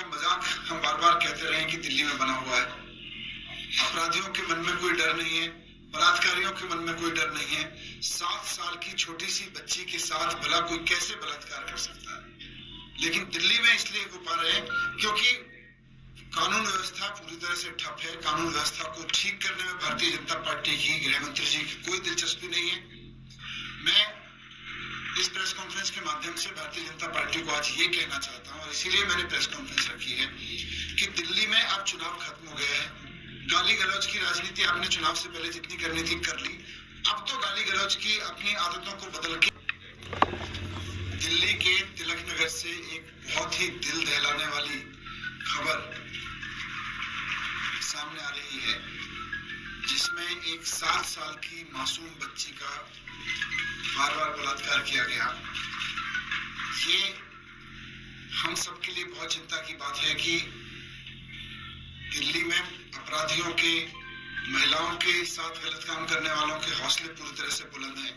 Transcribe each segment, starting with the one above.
का मजाक हम बार बार कहते रहे कि दिल्ली में बना हुआ है। अपराधियों के मन में कोई डर नहीं है, बलात्कारियों के मन में कोई डर नहीं है। 7 साल की छोटी सी बच्ची के साथ भला कोई कैसे बलात्कार कर सकता है? लेकिन दिल्ली में इसलिए हो पा रहे हैं क्योंकि कानून व्यवस्था पूरी तरह से ठप है। कानून व्यवस्था को ठीक करने में भारतीय जनता पार्टी की, गृह मंत्री जी की कोई दिलचस्पी नहीं है। मैं इस प्रेस कॉन्फ्रेंस के माध्यम से भारतीय जनता पार्टी को आज ये कहना चाहता हूं, और इसीलिए मैंने प्रेस कॉन्फ्रेंस रखी है कि दिल्ली में अब चुनाव खत्म हो गया है। गाली गलौज की राजनीति आपने चुनाव से पहले जितनी करनी थी कर ली। अब तो गाली गलौज की अपनी आदतों को बदल के दिल्ली के तिलक नगर से एक बहुत ही दिल दहलाने वाली खबर सामने आ रही है, जिसमें एक 7 साल की मासूम बच्ची का बार बार बलात्कार किया गया। ये हम सबके लिए बहुत चिंता की बात है कि दिल्ली में अपराधियों के, महिलाओं के साथ गलत काम करने वालों के हौसले पूरी तरह से बुलंद हैं।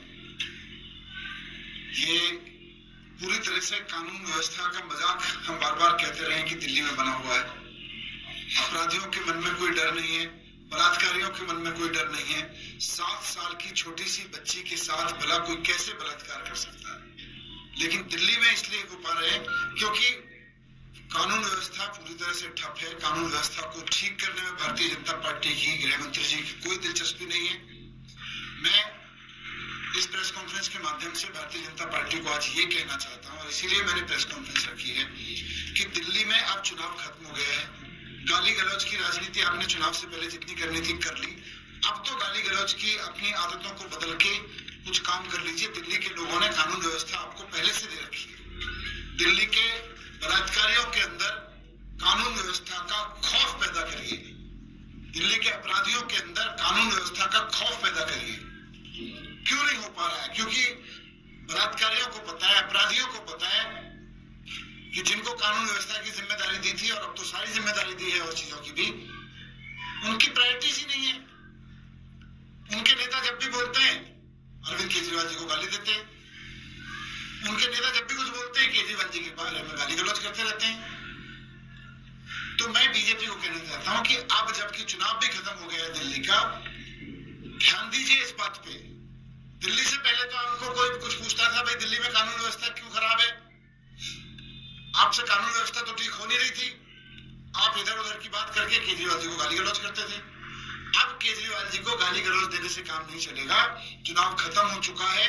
ये पूरी तरह से कानून व्यवस्था का मजाक हम बार बार कहते रहे कि दिल्ली में बना हुआ है। अपराधियों के मन में कोई डर नहीं है, बलात्कारियों के मन में कोई डर नहीं है। 7 साल की छोटी सी बच्ची के साथ भला कोई कैसे बलात्कार कर सकता है? लेकिन दिल्ली में इसलिए हो पा रहे हैं क्योंकि कानून व्यवस्था पूरी तरह से ठप है। कानून व्यवस्था को ठीक करने में भारतीय जनता पार्टी की, गृह मंत्री जी की कोई दिलचस्पी नहीं है। मैं इस प्रेस कॉन्फ्रेंस के माध्यम से भारतीय जनता पार्टी को आज ये कहना चाहता हूं, और इसीलिए मैंने प्रेस कॉन्फ्रेंस रखी है कि दिल्ली में अब चुनाव खत्म हो गया है। गाली गलौज की राजनीति आपने चुनाव से पहले जितनी करनी थी कर ली। अब तो गाली गलौज की अपनी आदतों को बदल के कुछ काम कर लीजिए। दिल्ली के लोगों ने कानून व्यवस्था आपको पहले से दे रखी है। दिल्ली के बलात्कारियों के अंदर कानून व्यवस्था का खौफ पैदा करिए। दिल्ली के अपराधियों के अंदर कानून व्यवस्था का खौफ पैदा करिए। क्यों नहीं हो पा रहा है? क्योंकि बलात्कारियों को पता है, अपराधियों को पता है कि जिनको कानून व्यवस्था की जिम्मेदारी दी थी, और अब तो सारी जिम्मेदारी दी है और चीजों की भी, उनकी प्रायोरिटीज ही नहीं है। उनके नेता जब भी बोलते हैं अरविंद केजरीवाल जी को गाली देते हैं। उनके नेता जब भी कुछ बोलते हैं केजरीवाल जी के बारे में गाली गलौज करते रहते हैं। तो मैं बीजेपी को कहना चाहता हूं कि अब जबकि चुनाव भी खत्म हो गया है दिल्ली का, ध्यान दीजिए इस बात पे। दिल्ली से पहले तो आपको कोई कुछ पूछता था, भाई दिल्ली में कानून व्यवस्था क्यों खराब है? आपसे कानून व्यवस्था तो ठीक हो नहीं रही थी। आप इधर उधर की बात करके केजरीवाल जी को गाली गलौज करते थे। अब केजरीवाल जी को गाली गलौज देने से काम नहीं चलेगा। चुनाव खत्म हो चुका है,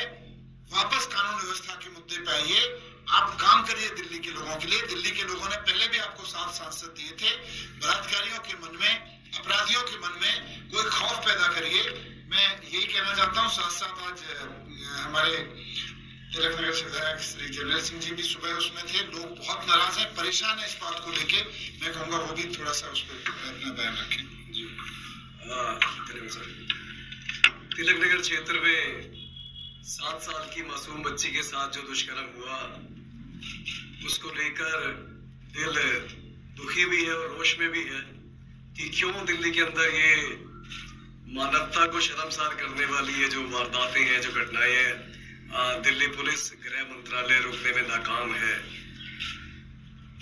वापस कानून व्यवस्था के मुद्दे पे आइए। आप काम करिए दिल्ली के लोगों के लिए। दिल्ली के लोगों ने पहले भी आपको 7 सांसद दिए थे। बलात्कारियों के मन में, अपराधियों के मन में कोई खौफ पैदा करिए। मैं यही कहना चाहता हूँ। साथ साथ आज हमारे तिलक नगर से विधायक श्री जर्नैल सिंह जी भी सुबह उसमें थे। लोग बहुत नाराज हैं, परेशान है इस बात को लेके। मैं कहूँगा वो भी थोड़ा सा उस पर अपना बयान रखें। तिलक नगर क्षेत्र में 7 साल की मासूम बच्ची के साथ जो दुष्कर्म हुआ, उसको लेकर दिल दुखी भी है और रोष में भी है कि क्यों दिल्ली के अंदर ये मानवता को शर्मसार करने वाली ये जो वारदातें हैं, जो घटनाएं हैं, दिल्ली पुलिस, गृह मंत्रालय रोकने में नाकाम है।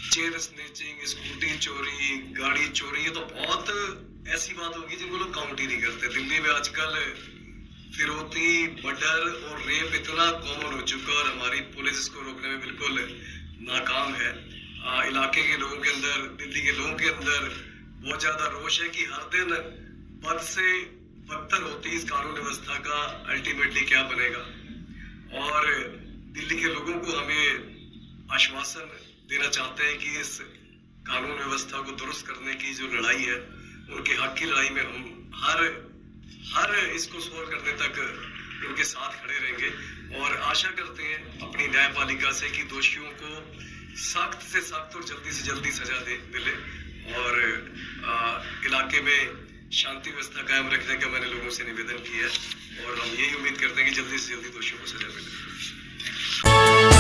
चेन स्नैचिंग, स्कूटी चोरी, गाड़ी चोरी, ये तो बहुत ऐसी बात होगी जिनको लोग काउंट ही नहीं करते। दिल्ली में आजकल फिरौती, मर्डर और रेप इतना कॉमन हो चुका है और हमारी पुलिस इसको रोकने में बिल्कुल नाकाम है। इलाके के लोगों के अंदर, दिल्ली के लोगों के अंदर बहुत ज्यादा रोष है कि हर दिन बद से बदतर होती इस कानून व्यवस्था का अल्टीमेटली क्या बनेगा। और दिल्ली के लोगों को हमें आश्वासन देना चाहते हैं कि इस कानून व्यवस्था को दुरुस्त करने की जो लड़ाई है, उनके हक की लड़ाई में हम हर इसको सोल्व करने तक उनके साथ खड़े रहेंगे। और आशा करते हैं अपनी न्यायपालिका से कि दोषियों को सख्त से सख्त और जल्दी से जल्दी सजा मिले। और इलाके में शांति व्यवस्था कायम रखने का मैंने लोगों से निवेदन किया है और हम यही उम्मीद करते हैं कि जल्दी से जल्दी दोषियों को सजा मिले।